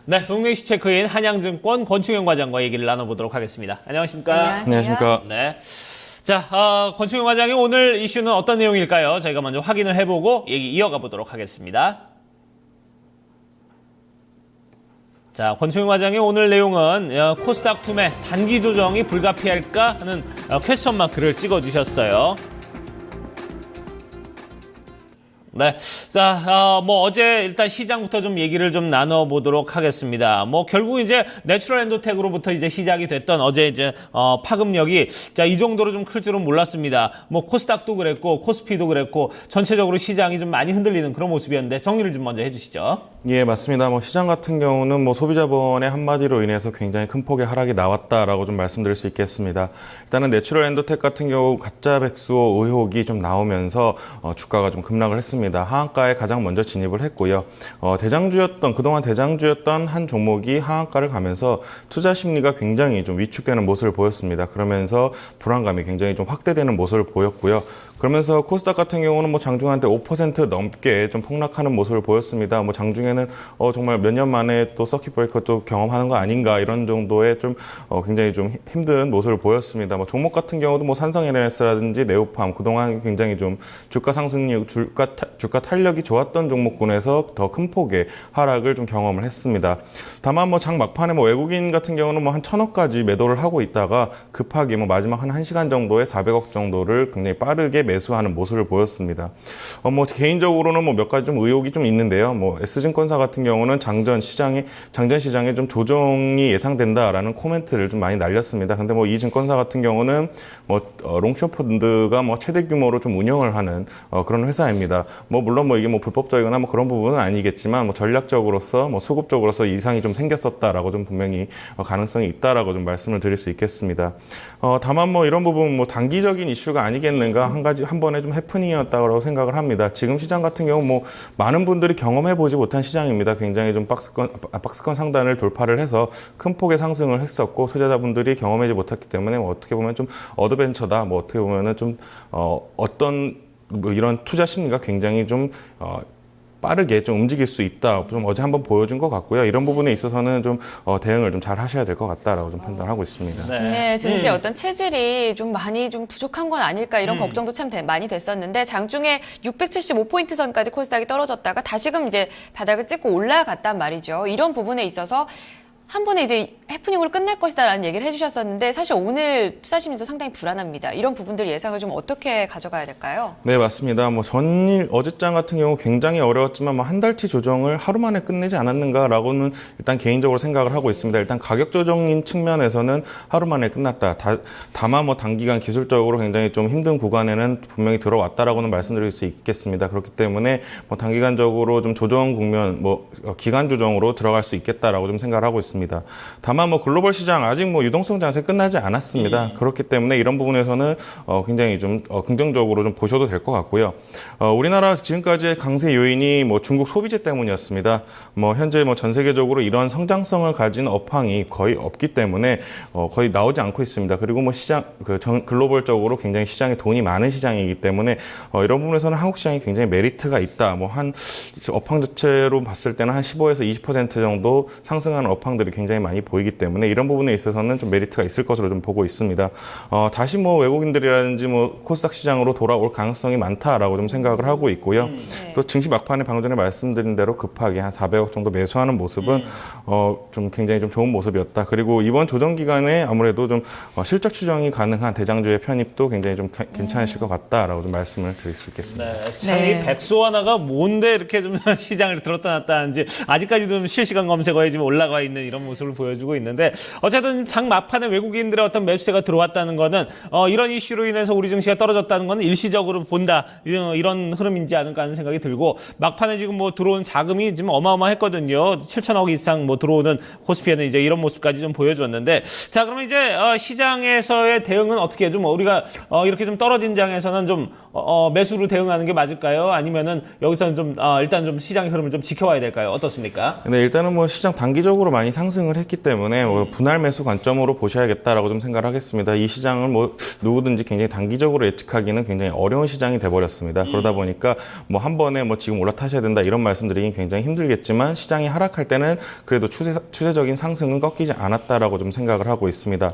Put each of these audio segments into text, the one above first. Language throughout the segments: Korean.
네, 동네이슈 체크인 한양증권 권충현 과장과 얘기를 나눠보도록 하겠습니다. 안녕하십니까? 안녕하십니까? 네. 자, 권충현 과장이 오늘 이슈는 어떤 내용일까요? 저희가 먼저 확인을 해보고 얘기 이어가 보도록 하겠습니다. 자, 권충현 과장의 오늘 내용은 코스닥 투매 단기 조정이 불가피할까 하는 퀘스천 마크를 찍어주셨어요. 네. 자, 어제 일단 시장부터 좀 얘기를 좀 나눠보도록 하겠습니다. 결국 이제 내추럴 엔도텍으로부터 이제 시작이 됐던 어제 이제, 파급력이, 자, 이 정도로 좀 클 줄은 몰랐습니다. 코스닥도 그랬고, 코스피도 그랬고, 전체적으로 시장이 좀 많이 흔들리는 그런 모습이었는데, 정리를 좀 먼저 해주시죠. 예, 맞습니다. 시장 같은 경우는 소비자본의 한마디로 인해서 굉장히 큰 폭의 하락이 나왔다라고 좀 말씀드릴 수 있겠습니다. 일단은 내추럴 엔도텍 같은 경우 가짜 백수호 의혹이 좀 나오면서 주가가 좀 급락을 했습니다. 하한가에 가장 먼저 진입을 했고요. 그동안 대장주였던 한 종목이 하한가를 가면서 투자 심리가 굉장히 좀 위축되는 모습을 보였습니다. 그러면서 불안감이 굉장히 좀 확대되는 모습을 보였고요. 그러면서 코스닥 같은 경우는 장중한테 5% 넘게 좀 폭락하는 모습을 보였습니다. 장중에는 정말 몇 년 만에 또 서킷 브레이커 또 경험하는 거 아닌가 이런 정도의 좀 굉장히 좀 힘든 모습을 보였습니다. 종목 같은 경우도 삼성 NS라든지 네오팜 그동안 굉장히 좀 주가 상승력, 주가 탄력이 좋았던 종목군에서 더 큰 폭의 하락을 좀 경험을 했습니다. 다만 장 막판에 외국인 같은 경우는 한 1,000억까지 매도를 하고 있다가 급하게 마지막 한 1시간 정도에 400억 정도를 굉장히 빠르게 매수하는 모습을 보였습니다. 개인적으로는 몇 가지 좀 의혹이 좀 있는데요. S증권사 같은 경우는 장전 시장에 좀 조정이 예상된다라는 코멘트를 좀 많이 날렸습니다. 근데 이 증권사 같은 경우는 롱숏 펀드가 최대 규모로 좀 운영을 하는 그런 회사입니다. 물론 이게 불법적이거나 그런 부분은 아니겠지만 전략적으로서 수급적으로서 이상이 좀 생겼었다라고 좀 분명히 가능성이 있다라고 좀 말씀을 드릴 수 있겠습니다. 다만 이런 부분 단기적인 이슈가 아니겠는가 한 번에 좀 해프닝이었다고 생각을 합니다. 지금 시장 같은 경우 많은 분들이 경험해 보지 못한 시장입니다. 굉장히 좀 박스권 상단을 돌파를 해서 큰 폭의 상승을 했었고 투자자분들이 경험하지 못했기 때문에 어떻게 보면 좀 어드벤처다. 어떻게 보면은 좀 어떤 이런 투자 심리가 굉장히 좀 빠르게 좀 움직일 수 있다. 좀 어제 한번 보여준 것 같고요. 이런 부분에 있어서는 좀 대응을 좀 잘 하셔야 될 것 같다라고 좀 판단하고 있습니다. 네, 증시의 어떤 체질이 좀 많이 좀 부족한 건 아닐까 이런 걱정도 참 많이 됐었는데 장중에 675포인트 선까지 코스닥이 떨어졌다가 다시금 이제 바닥을 찍고 올라갔단 말이죠. 이런 부분에 있어서 한 번에 이제 해프닝으로 끝날 것이다라는 얘기를 해주셨었는데 사실 오늘 투자 심리도 상당히 불안합니다. 이런 부분들 예상을 좀 어떻게 가져가야 될까요? 네, 맞습니다. 전일 어제장 같은 경우 굉장히 어려웠지만 한 달치 조정을 하루 만에 끝내지 않았는가라고는 일단 개인적으로 생각을 하고 있습니다. 일단 가격 조정인 측면에서는 하루 만에 끝났다. 다만 단기간 기술적으로 굉장히 좀 힘든 구간에는 분명히 들어왔다라고는 말씀드릴 수 있겠습니다. 그렇기 때문에 단기간적으로 좀 조정 국면, 기간 조정으로 들어갈 수 있겠다라고 좀 생각을 하고 있습니다. 다만 글로벌 시장 아직 유동성 장세 끝나지 않았습니다. 그렇기 때문에 이런 부분에서는 굉장히 좀 긍정적으로 좀 보셔도 될 것 같고요. 우리나라 지금까지의 강세 요인이 중국 소비재 때문이었습니다. 현재 전 세계적으로 이런 성장성을 가진 업황이 거의 없기 때문에 거의 나오지 않고 있습니다. 그리고 시장 글로벌적으로 굉장히 시장에 돈이 많은 시장이기 때문에 이런 부분에서는 한국 시장이 굉장히 메리트가 있다. 한 업황 자체로 봤을 때는 한 15에서 20% 정도 상승하는 업황들이 굉장히 많이 보이기 때문에 이런 부분에 있어서는 좀 메리트가 있을 것으로 좀 보고 있습니다. 다시 외국인들이라든지 코스닥 시장으로 돌아올 가능성이 많다라고 좀 생각을 하고 있고요. 네. 또 증시 막판에 방금 전에 말씀드린 대로 급하게 한 400억 정도 매수하는 모습은 좀 굉장히 좀 좋은 모습이었다. 그리고 이번 조정 기간에 아무래도 좀 실적 추정이 가능한 대장주의 편입도 굉장히 좀 괜찮으실 것 같다라고 좀 말씀을 드릴 수 있겠습니다. 네, 참 이 백수 하나가 뭔데 이렇게 좀 시장을 들었다 놨다 하는지 아직까지도 실시간 검색어에 지금 올라가 있는 이런 모습을 보여주고 있는데 어쨌든 장 막판에 외국인들의 어떤 매수세가 들어왔다는 거는 이런 이슈로 인해서 우리 증시가 떨어졌다는 거는 일시적으로 본다 이런 흐름인지 않을까 하는 생각이 들고 막판에 지금 들어온 자금이 지금 어마어마했거든요. 7천억 이상 들어오는 코스피에는 이제 이런 모습까지 좀 보여줬는데 자 그러면 이제 시장에서의 대응은 어떻게 좀 우리가 이렇게 좀 떨어진 장에서는 좀 매수로 대응하는 게 맞을까요? 아니면은 여기서는 좀 일단 좀 시장의 흐름을 좀 지켜봐야 될까요? 어떻습니까? 네, 일단은 시장 단기적으로 많이 상승을 했기 때문에 뭐 분할 매수 관점으로 보셔야겠다라고 좀 생각을 하겠습니다. 이 시장을 뭐 누구든지 굉장히 단기적으로 예측하기는 굉장히 어려운 시장이 돼버렸습니다. 그러다 보니까 뭐 한 번에 뭐 지금 올라타셔야 된다 이런 말씀드리긴 굉장히 힘들겠지만 시장이 하락할 때는 그래도 추세적인 상승은 꺾이지 않았다라고 좀 생각을 하고 있습니다.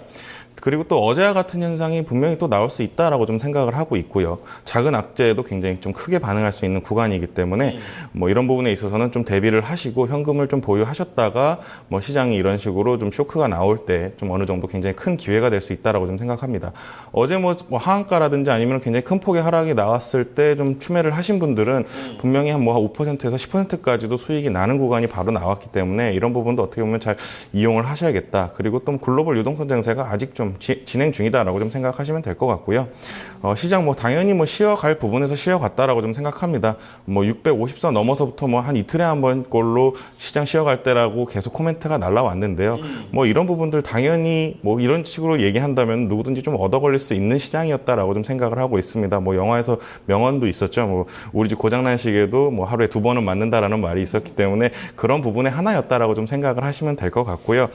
그리고 또 어제와 같은 현상이 분명히 또 나올 수 있다라고 좀 생각을 하고 있고요. 작은 악재에도 굉장히 좀 크게 반응할 수 있는 구간이기 때문에 뭐 이런 부분에 있어서는 좀 대비를 하시고 현금을 좀 보유하셨다가 뭐 시장이 이런 식으로 좀 쇼크가 나올 때 좀 어느 정도 굉장히 큰 기회가 될 수 있다라고 좀 생각합니다. 어제 뭐 하한가라든지 아니면 굉장히 큰 폭의 하락이 나왔을 때 좀 추매를 하신 분들은 분명히 한 5%에서 10%까지도 수익이 나는 구간이 바로 나왔기 때문에 이런 부분도 어떻게 보면 잘 이용을 하셔야겠다. 그리고 또 글로벌 유동성 장세가 아직 좀 진행 중이다라고 좀 생각하시면 될 것 같고요. 시장 뭐 당연히 뭐 쉬어갈 부분에서 쉬어갔다라고 좀 생각합니다. 뭐 650선 넘어서부터 뭐 한 이틀에 한 번 꼴로 시장 쉬어갈 때라고 계속 코멘트가 날라왔는데요. 뭐 이런 부분들 당연히 뭐 이런 식으로 얘기한다면 누구든지 좀 얻어 걸릴 수 있는 시장이었다라고 좀 생각을 하고 있습니다. 뭐 영화에서 명언도 있었죠. 뭐 우리 집 고장난 시계도 뭐 하루에 2번은 맞는다라는 말이 있었기 때문에 그런 부분의 하나였다라고 좀 생각을 하시면 될 것 같고요.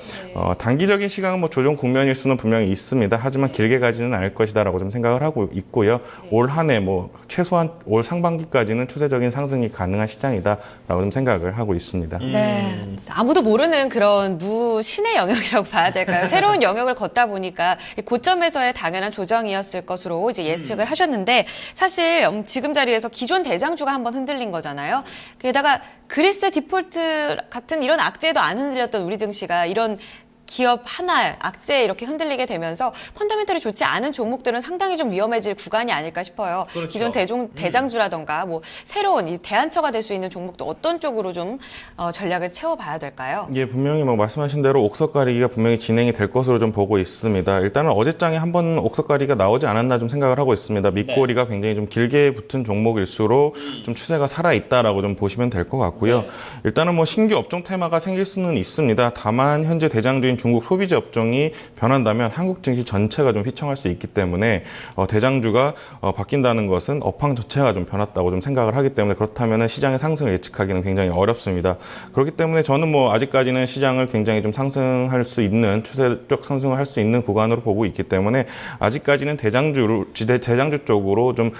단기적인 시간은 뭐 조정 국면일 수는 분명히 있습니다. 하지만 길게 가지는 않을 것이다라고 좀 생각을 하고 있고요. 올 한 해 뭐 최소한 올 상반기까지는 추세적인 상승이 가능한 시장이다라고 좀 생각을 하고 있습니다. 네. 아무도 모르는 그런 무신의 영역이라고 봐야 될까요? 새로운 영역을 걷다 보니까 고점에서의 당연한 조정이었을 것으로 이제 예측을 하셨는데 사실 지금 자리에서 기존 대장주가 한번 흔들린 거잖아요. 게다가 그리스 디폴트 같은 이런 악재도 안 흔들렸던 우리 증시가 이런 기업 하나 악재에 이렇게 흔들리게 되면서 펀더멘털이 좋지 않은 종목들은 상당히 좀 위험해질 구간이 아닐까 싶어요. 그렇죠. 기존 대장주라던가 뭐 새로운 이 대안처가 될 수 있는 종목도 어떤 쪽으로 좀 전략을 채워봐야 될까요? 예, 분명히 뭐 말씀하신 대로 옥석 가리기가 분명히 진행이 될 것으로 좀 보고 있습니다. 일단은 어제장에 한번 옥석 가리기가 나오지 않았나 좀 생각을 하고 있습니다. 밑꼬리가 굉장히 좀 길게 붙은 종목일수록 좀 추세가 살아있다라고 좀 보시면 될 것 같고요. 일단은 뭐 신규 업종 테마가 생길 수는 있습니다. 다만 현재 대장주인 중국 소비재 업종이 변한다면 한국 증시 전체가 좀 휘청할 수 있기 때문에 대장주가 바뀐다는 것은 업황 자체가 좀 변했다고 좀 생각을 하기 때문에 그렇다면 시장의 상승을 예측하기는 굉장히 어렵습니다. 그렇기 때문에 저는 뭐 아직까지는 시장을 굉장히 좀 상승할 수 있는 추세적 상승을 할 수 있는 구간으로 보고 있기 때문에 아직까지는 대장주 쪽으로 좀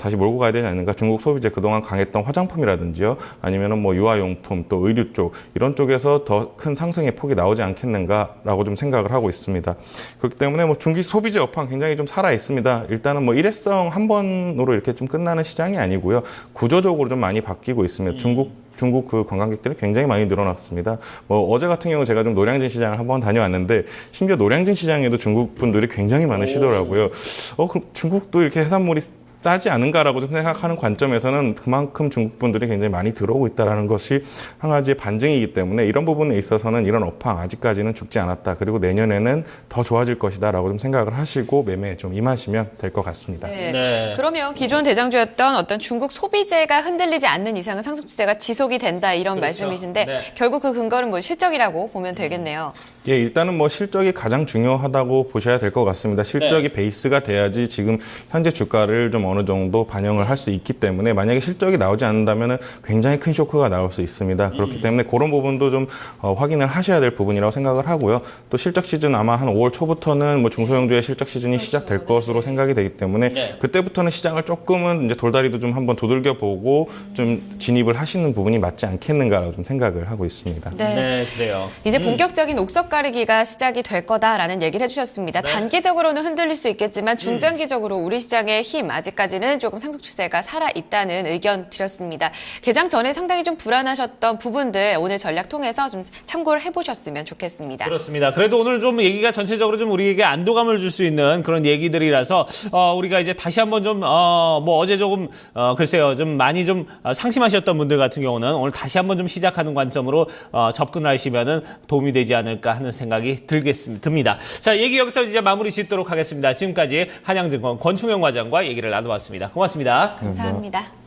다시 몰고 가야 되지 않는가. 중국 소비재 그동안 강했던 화장품이라든지요, 아니면은 뭐 유아용품 또 의류 쪽 이런 쪽에서 더 큰 상승의 폭이 나오지 않겠는가라고 좀 생각을 하고 있습니다. 그렇기 때문에 뭐 중기 소비재 업황 굉장히 좀 살아 있습니다. 일단은 뭐 일회성 한 번으로 이렇게 좀 끝나는 시장이 아니고요. 구조적으로 좀 많이 바뀌고 있습니다. 중국 그 관광객들이 굉장히 많이 늘어났습니다. 뭐 어제 같은 경우 제가 좀 노량진 시장을 한번 다녀왔는데 심지어 노량진 시장에도 중국 분들이 굉장히 많으시더라고요. 그럼 중국도 이렇게 해산물이 싸지 않은가라고 좀 생각하는 관점에서는 그만큼 중국 분들이 굉장히 많이 들어오고 있다는 것이 한 가지의 반증이기 때문에 이런 부분에 있어서는 이런 업황 아직까지는 죽지 않았다. 그리고 내년에는 더 좋아질 것이다라고 좀 생각을 하시고 매매에 좀 임하시면 될 것 같습니다. 네. 네. 그러면 기존 대장주였던 어떤 중국 소비재가 흔들리지 않는 이상은 상승 추세가 지속이 된다 이런 그렇죠. 말씀이신데 네. 결국 그 근거는 뭐 실적이라고 보면 되겠네요. 예, 일단은 뭐 실적이 가장 중요하다고 보셔야 될 것 같습니다. 실적이 베이스가 돼야지 지금 현재 주가를 좀 어느 정도 반영을 할 수 있기 때문에 만약에 실적이 나오지 않는다면 굉장히 큰 쇼크가 나올 수 있습니다. 그렇기 때문에 그런 부분도 좀 확인을 하셔야 될 부분이라고 생각을 하고요. 또 실적 시즌 아마 한 5월 초부터는 뭐 중소형주의 실적 시즌이 시작될 것으로 생각이 되기 때문에 그때부터는 시장을 조금은 이제 돌다리도 좀 한번 두들겨 보고 좀 진입을 하시는 부분이 맞지 않겠는가라고 좀 생각을 하고 있습니다. 네, 그래요. 이제 본격적인 옥석 가리기가 시작이 될 거다라는 얘기를 해주셨습니다. 단기적으로는 흔들릴 수 있겠지만 중장기적으로 우리 시장의 힘 아직까지는 조금 상승 추세가 살아있다는 의견 드렸습니다. 개장 전에 상당히 좀 불안하셨던 부분들 오늘 전략 통해서 좀 참고를 해보셨으면 좋겠습니다. 그렇습니다. 그래도 오늘 좀 얘기가 전체적으로 좀 우리에게 안도감을 줄 수 있는 그런 얘기들이라서 우리가 이제 다시 한번 좀 뭐 어제 조금 글쎄요 좀 많이 좀 상심하셨던 분들 같은 경우는 오늘 다시 한번 좀 시작하는 관점으로 접근하시면은 도움이 되지 않을까 하는 생각이 듭니다. 자, 얘기 여기서 이제 마무리 짓도록 하겠습니다. 지금까지 한양증권 권충영 과장과 얘기를 나눠봤습니다. 고맙습니다. 감사합니다.